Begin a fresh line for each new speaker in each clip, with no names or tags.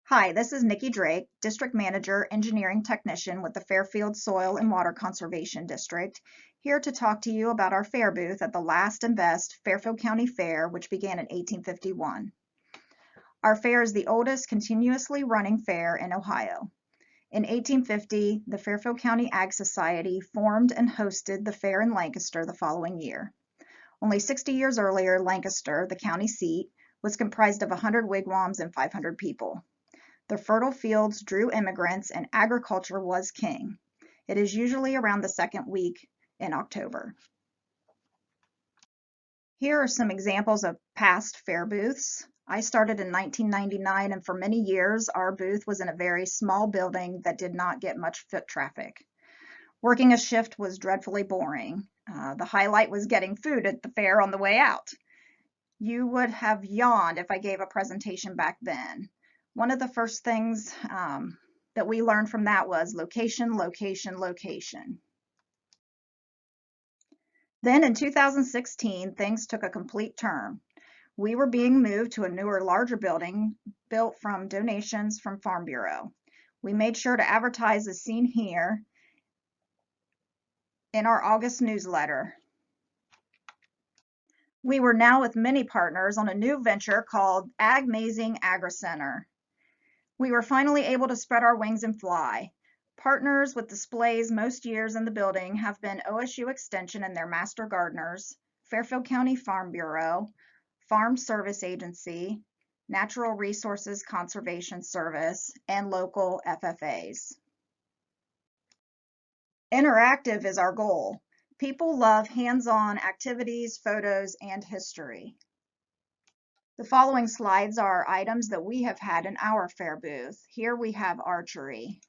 Hi, this is Nikki Drake, District Manager, Engineering Technician with the Fairfield Soil and Water Conservation District, here to talk to you about our fair booth at the last and best Fairfield County Fair, which began in 1851. Our fair is the oldest continuously running fair in Ohio. In 1850, the Fairfield County Ag Society formed and hosted the fair in Lancaster the following year. Only 60 years earlier, Lancaster, the county seat, was comprised of 100 wigwams and 500 people. The fertile fields drew immigrants and agriculture was king. It is usually around the second week in October. Here are some examples of past fair booths. I started in 1999, and for many years our booth was in a very small building that did not get much foot traffic. Working a shift was dreadfully boring. The highlight was getting food at the fair on the way out. You would have yawned if I gave a presentation back then. One of the first things that we learned from that was location, location, location. Then in 2016, things took a complete turn. We were being moved to a newer, larger building built from donations from Farm Bureau. We made sure to advertise as seen here in our August newsletter. We were now with many partners on a new venture called Agmazing Agri-Center. We were finally able to spread our wings and fly. Partners with displays most years in the building have been OSU Extension and their master gardeners, Fairfield County Farm Bureau, Farm Service Agency, Natural Resources Conservation Service, and local FFAs. Interactive is our goal. People love hands-on activities, photos, and history. The following slides are items that we have had in our fair booth. Here we have archery.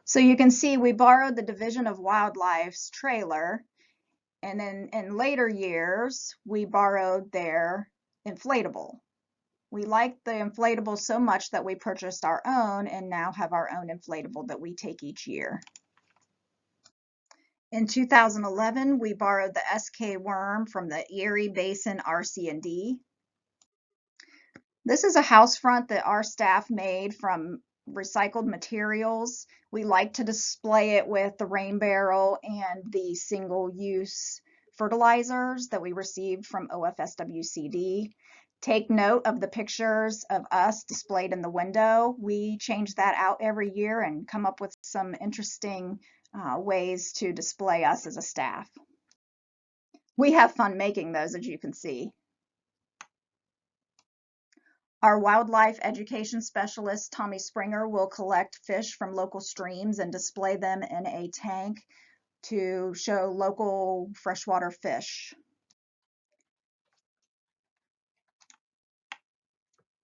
So you can see we borrowed the Division of Wildlife's trailer, and then in later years we borrowed their inflatable. We liked the inflatable so much that we purchased our own and now have our own inflatable that we take each year. In 2011, we borrowed the SK Worm from the Erie Basin RC&D. This is a house front that our staff made from recycled materials. We like to display it with the rain barrel and the single-use fertilizers that we received from OFSWCD. Take note of the pictures of us displayed in the window. We change that out every year and come up with some interesting ways to display us as a staff. We have fun making those, as you can see. Our wildlife education specialist, Tommy Springer, will collect fish from local streams and display them in a tank to show local freshwater fish.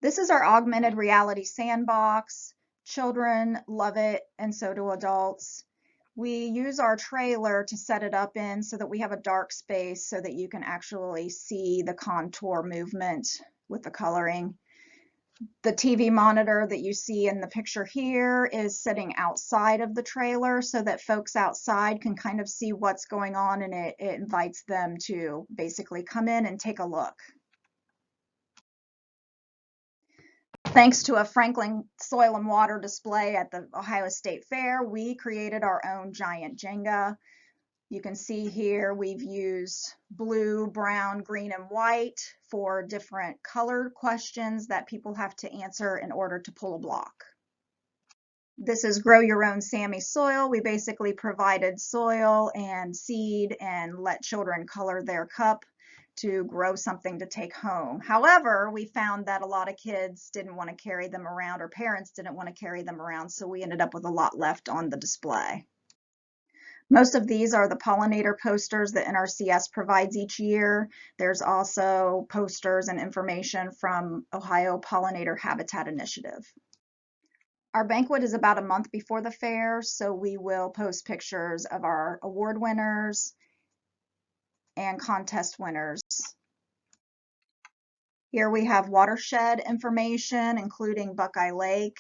This is our augmented reality sandbox. Children love it, and so do adults. We use our trailer to set it up in so that we have a dark space so that you can actually see the contour movement with the coloring. The TV monitor that you see in the picture here is sitting outside of the trailer so that folks outside can kind of see what's going on, and it invites them to basically come in and take a look. Thanks to a Franklin soil and water display at the Ohio State Fair, we created our own giant Jenga. You can see here we've used blue, brown, green, and white for different color questions that people have to answer in order to pull a block. This is Grow Your Own Sammy Soil. We basically provided soil and seed and let children color their cup to grow something to take home. However, we found that a lot of kids didn't want to carry them around, or parents didn't want to carry them around, so we ended up with a lot left on the display. Most of these are the Pollinator Posters that NRCS provides each year. There's also posters and information from Ohio Pollinator Habitat Initiative. Our banquet is about a month before the fair, so we will post pictures of our award winners and contest winners. Here we have watershed information, including Buckeye Lake.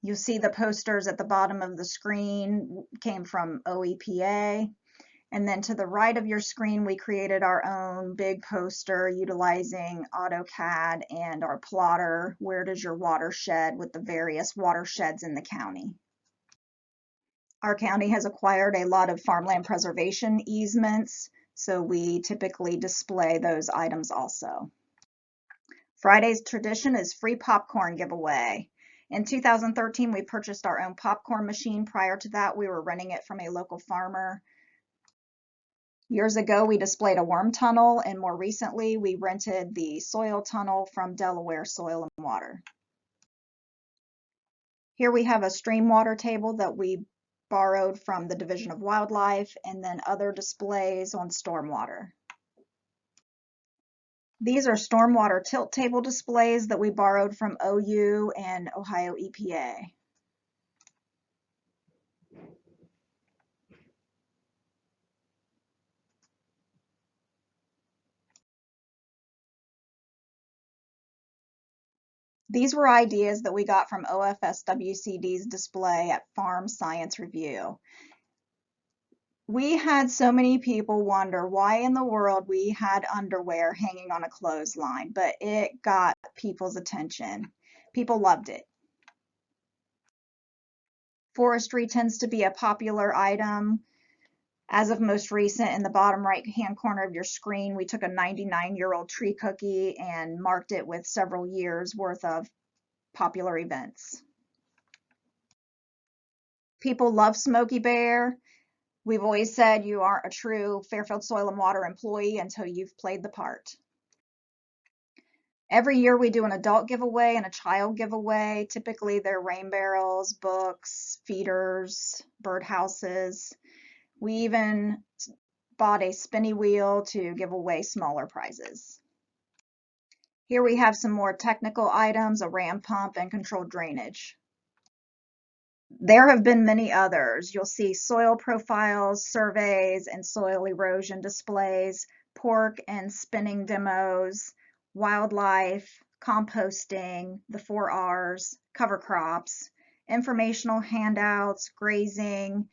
You'll see the posters at the bottom of the screen came from OEPA. And then to the right of your screen, we created our own big poster utilizing AutoCAD and our plotter, Where Does Your Watershed, with the various watersheds in the county. Our county has acquired a lot of farmland preservation easements, so we typically display those items also. Friday's tradition is free popcorn giveaway. In 2013, we purchased our own popcorn machine. Prior to that, we were renting it from a local farmer. Years ago, we displayed a worm tunnel, and more recently, we rented the soil tunnel from Delaware Soil and Water. Here we have a stream water table that we borrowed from the Division of Wildlife, and then other displays on stormwater. These are stormwater tilt table displays that we borrowed from OU and Ohio EPA. These were ideas that we got from OFSWCD's display at Farm Science Review. We had so many people wonder why in the world we had underwear hanging on a clothesline, but it got people's attention. People loved it. Forestry tends to be a popular item. As of most recent, in the bottom right-hand corner of your screen, we took a 99-year-old tree cookie and marked it with several years worth of popular events. People love Smokey Bear. We've always said you aren't a true Fairfield Soil and Water employee until you've played the part. Every year we do an adult giveaway and a child giveaway. Typically they're rain barrels, books, feeders, birdhouses. We even bought a spinny wheel to give away smaller prizes. Here we have some more technical items, a ram pump and controlled drainage. There have been many others. You'll see soil profiles, surveys, and soil erosion displays, pork and spinning demos, wildlife, composting, the 4 R's, cover crops, informational handouts, grazing,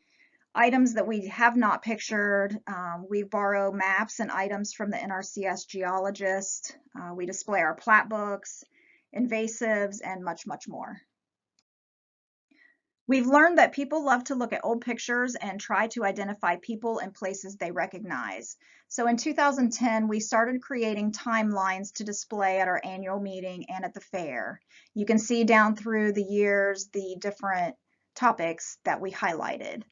items that we have not pictured. We borrow maps and items from the NRCS geologist. We display our plat books, invasives, and much, much more. We've learned that people love to look at old pictures and try to identify people and places they recognize. So in 2010, we started creating timelines to display at our annual meeting and at the fair. You can see down through the years the different topics that we highlighted.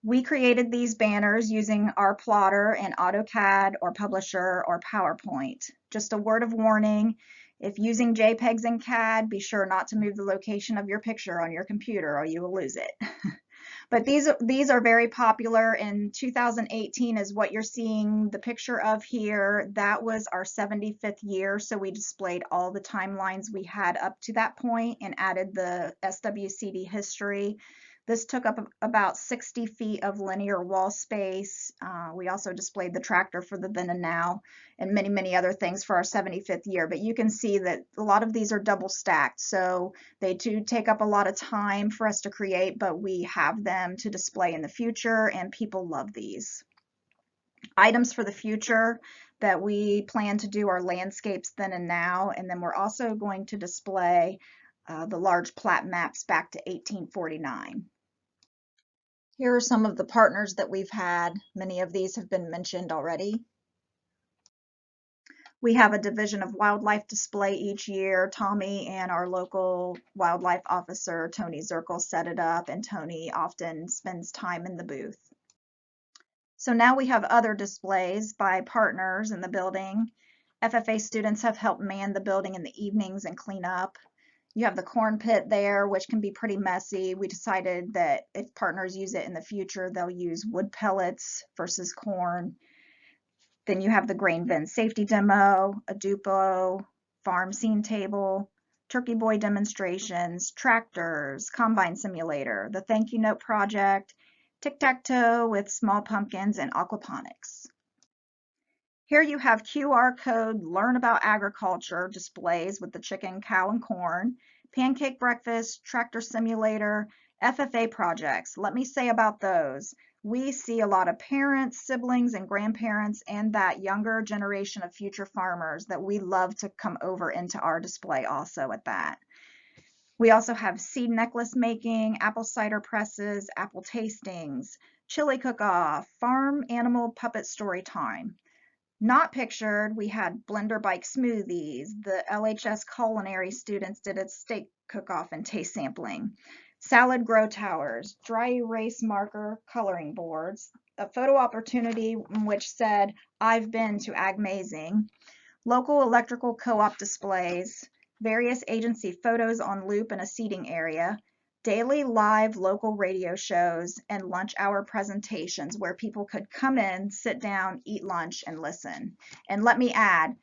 We created these banners using our plotter and AutoCAD or Publisher or PowerPoint. Just a word of warning, if using JPEGs in CAD, be sure not to move the location of your picture on your computer or you will lose it. But these are very popular. In 2018 is what you're seeing the picture of here. That was our 75th year, so we displayed all the timelines we had up to that point and added the SWCD history. This took up about 60 feet of linear wall space. We also displayed the tractor for the then and now and many, many other things for our 75th year. But you can see that a lot of these are double stacked. So they do take up a lot of time for us to create, but we have them to display in the future and people love these. Items for the future that we plan to do are landscapes then and now. And then we're also going to display the large plat maps back to 1849. Here are some of the partners that we've had. Many of these have been mentioned already. We have a Division of Wildlife display each year. Tommy and our local wildlife officer, Tony Zirkle, set it up, and Tony often spends time in the booth. So now we have other displays by partners in the building. FFA students have helped man the building in the evenings and clean up. You have the corn pit there, which can be pretty messy. We decided that if partners use it in the future, they'll use wood pellets versus corn. Then you have the grain bin safety demo, a Dupo, farm scene table, turkey boy demonstrations, tractors, combine simulator, the thank you note project, tic-tac-toe with small pumpkins, and aquaponics. Here you have QR code learn about agriculture displays with the chicken, cow, and corn, pancake breakfast, tractor simulator, FFA projects. Let me say about those. We see a lot of parents, siblings, and grandparents, and that younger generation of future farmers that we love to come over into our display also at that. We also have seed necklace making, apple cider presses, apple tastings, chili cook-off, farm animal puppet story time. Not pictured, we had blender bike smoothies. The LHS culinary students did a steak cook-off and taste sampling. Salad grow towers, dry erase marker coloring boards, a photo opportunity which said, I've been to Agmazing, local electrical co-op displays, various agency photos on loop in a seating area, daily live local radio shows, and lunch hour presentations where people could come in, sit down, eat lunch, and listen. And let me add,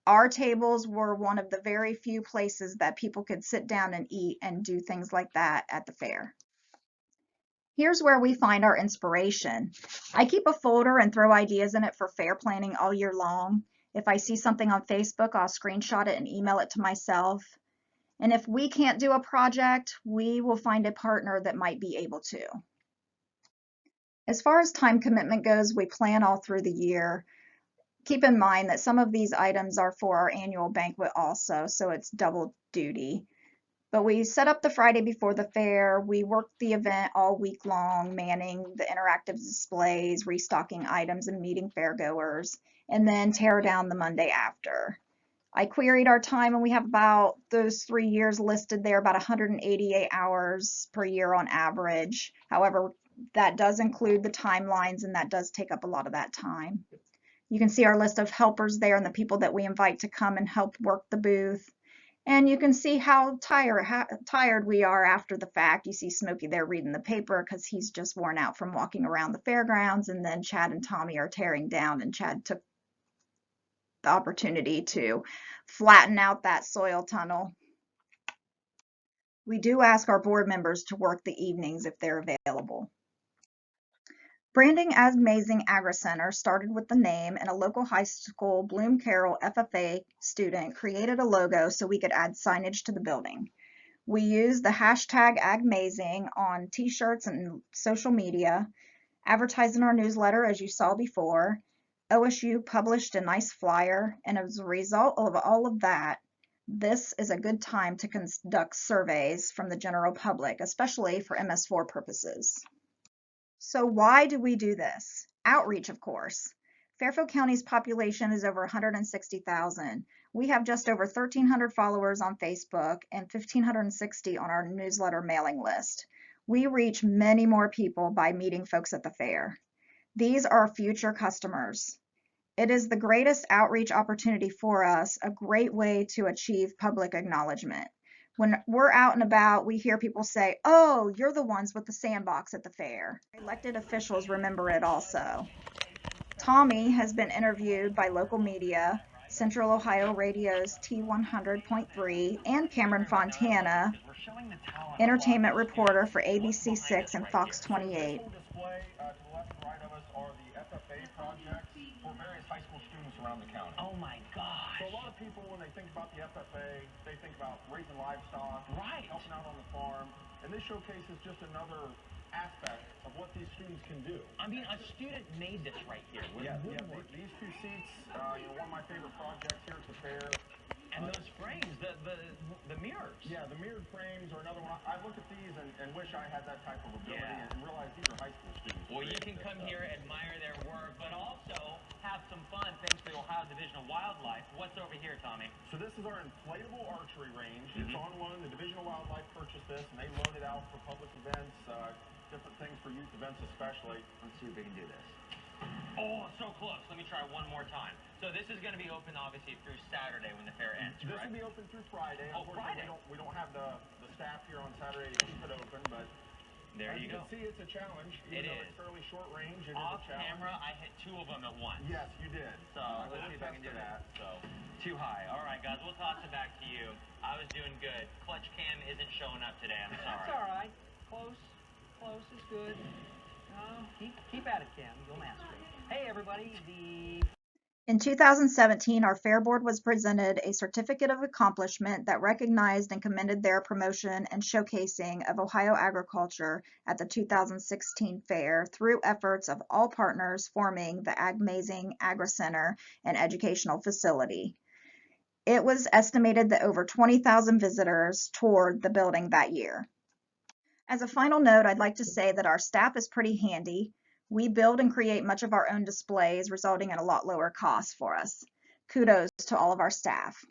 our tables were one of the very few places that people could sit down and eat and do things like that at the fair. Here's where we find our inspiration. I keep a folder and throw ideas in it for fair planning all year long. If I see something on Facebook, I'll screenshot it and email it to myself. And if we can't do a project, we will find a partner that might be able to. As far as time commitment goes, we plan all through the year. Keep in mind that some of these items are for our annual banquet also, so it's double duty. But we set up the Friday before the fair. We work the event all week long, manning the interactive displays, restocking items, and meeting fairgoers, and then tear down the Monday after. I queried our time, and we have about those 3 years listed there, about 188 hours per year on average. However, that does include the timelines, and that does take up a lot of that time. You can see our list of helpers there and the people that we invite to come and help work the booth. And you can see how tired we are after the fact. You see Smokey there reading the paper because he's just worn out from walking around the fairgrounds, and then Chad and Tommy are tearing down, and Chad took the opportunity to flatten out that soil tunnel. We do ask our board members to work the evenings if they're available. Branding as Amazing Agri-Center started with the name, and a local high school Bloom Carroll FFA student created a logo so we could add signage to the building. We used the hashtag AgMazing on t-shirts and social media, advertised in our newsletter as you saw before. OSU published a nice flyer, and as a result of all of that, this is a good time to conduct surveys from the general public, especially for MS4 purposes. So why do we do this? Outreach, of course. Fairfield County's population is over 160,000. We have just over 1,300 followers on Facebook and 1,560 on our newsletter mailing list. We reach many more people by meeting folks at the fair. These are future customers. It is the greatest outreach opportunity for us, a great way to achieve public acknowledgement. When we're out and about, we hear people say, oh, you're the ones with the sandbox at the fair. Elected officials remember it also. Tommy has been interviewed by local media, Central Ohio Radio's T100.3, and Cameron Fontana, entertainment reporter for ABC6 and Fox 28.
Around the county. Oh my gosh. So a lot of people, when they think about the FFA, they think about raising livestock, right, helping out on the farm, and this showcases just another aspect of what these students can do. I mean, a student made this right here. These two seats, one of my favorite projects here at the fair. And those frames, the mirrors. Yeah, the mirrored frames are another one. I look at these and wish I had that type of ability, and realize these are high school students. Well, you can come here, admire their work, but also have some fun thanks to the Ohio Division of Wildlife. What's over here, Tommy? So this is our inflatable archery range. It's on loan. The Division of Wildlife purchased this, and they load it out for public events, different things for youth events especially. Let's see if we can do this. Oh, so close. Let me try one more time. So this is going to be open, obviously, through Saturday when the fair ends, correct? This will be open through Friday. Oh, Friday. We don't have the staff here on Saturday to keep it open, but there you go. As you can see, it's a challenge. Even though it's fairly short range, it is a challenge. Off camera, I hit 2 of them at once. Yes, you did. So let's see if I can do that. So too high. All right, guys, we'll toss it back to you. I was doing good. Clutch cam isn't showing up today. I'm sorry. That's all right. Close is good.
Keep at it, Kim. You'll master it. Hey, everybody.
In 2017, our Fair Board was presented a certificate of accomplishment that recognized and commended their promotion and showcasing of Ohio agriculture at the 2016 fair through efforts of all partners forming the Amazing Agri Center and educational facility. It was estimated that over 20,000 visitors toured the building that year. As a final note, I'd like to say that our staff is pretty handy. We build and create much of our own displays, resulting in a lot lower costs for us. Kudos to all of our staff.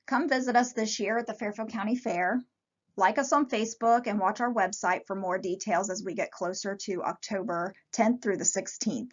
Come visit us this year at the Fairfield County Fair. Like us on Facebook and watch our website for more details as we get closer to October 10th through the 16th.